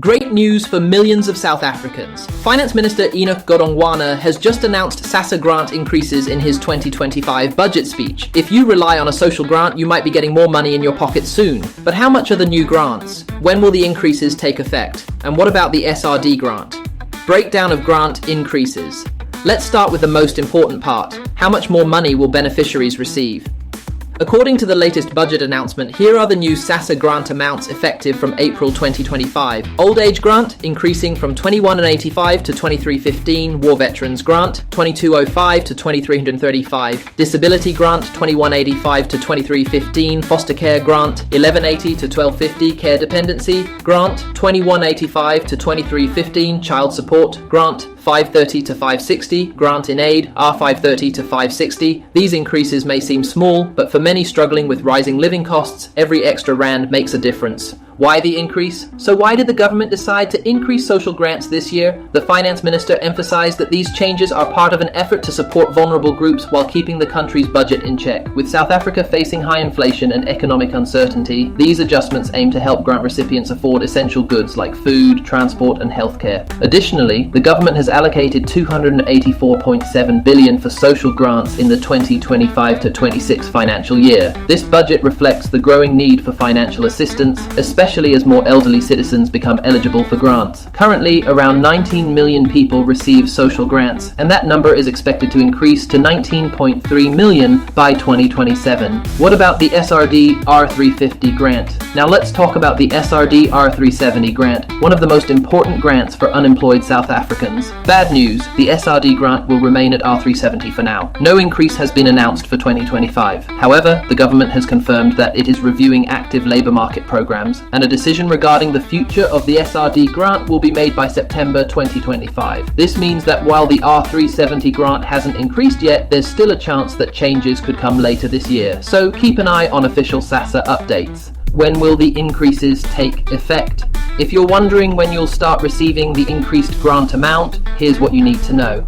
Great news for millions of South Africans. Finance Minister Enoch Godongwana has just announced SASSA grant increases in his 2025 budget speech. If you rely on a social grant, you might be getting more money in your pocket soon. But how much are the new grants? When will the increases take effect? And what about the SRD grant? Breakdown of grant increases. Let's start with the most important part. How much more money will beneficiaries receive? According to the latest budget announcement, here are the new SASSA grant amounts effective from April 2025. Old age grant increasing from 21.85 to 23.15. War veterans grant 22.05 to 23.35. Disability grant 21.85 to 23.15. Foster care grant 11.80 to 12.50. Care dependency grant 21.85 to 23.15. Child support grant 530 to 560, grant in aid R530 to 560. These increases may seem small, but for many struggling with rising living costs, every extra rand makes a difference. Why the increase? So why did the government decide to increase social grants this year? The finance minister emphasized that these changes are part of an effort to support vulnerable groups while keeping the country's budget in check. With South Africa facing high inflation and economic uncertainty, these adjustments aim to help grant recipients afford essential goods like food, transport, and healthcare. Additionally, the government has allocated 284.7 billion for social grants in the 2025-26 financial year. This budget reflects the growing need for financial assistance, especially as more elderly citizens become eligible for grants. Currently, around 19 million people receive social grants, and that number is expected to increase to 19.3 million by 2027. What about the SRD R350 grant? Now let's talk about the SRD R370 grant, one of the most important grants for unemployed South Africans. Bad news, the SRD grant will remain at R370 for now. No increase has been announced for 2025. However, the government has confirmed that it is reviewing active labour market programs, and a decision regarding the future of the SRD grant will be made by September 2025. This means that while the R370 grant hasn't increased yet, there's still a chance that changes could come later this year. So keep an eye on official SASSA updates. When will the increases take effect? If you're wondering when you'll start receiving the increased grant amount, here's what you need to know.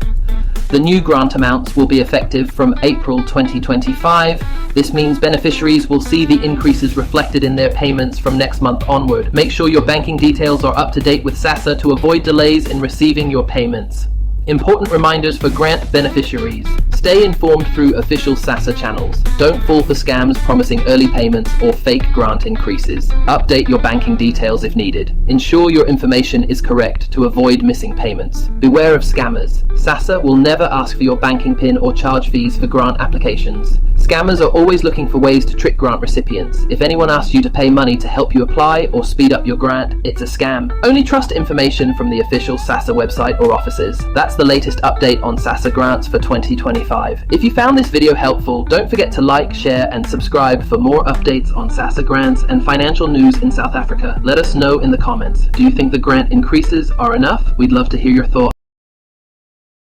The new grant amounts will be effective from April 2025. This means beneficiaries will see the increases reflected in their payments from next month onward. Make sure your banking details are up to date with SASSA to avoid delays in receiving your payments. Important reminders for grant beneficiaries. Stay informed through official SASSA channels. Don't fall for scams promising early payments or fake grant increases. Update your banking details if needed. Ensure your information is correct to avoid missing payments. Beware of scammers. SASSA will never ask for your banking PIN or charge fees for grant applications. Scammers are always looking for ways to trick grant recipients. If anyone asks you to pay money to help you apply or speed up your grant, it's a scam. Only trust information from the official SASSA website or offices. That's the latest update on SASSA grants for 2025. If you found this video helpful, don't forget to like, share, and subscribe for more updates on SASSA grants and financial news in South Africa. Let us know in the comments. Do you think the grant increases are enough? We'd love to hear your thoughts.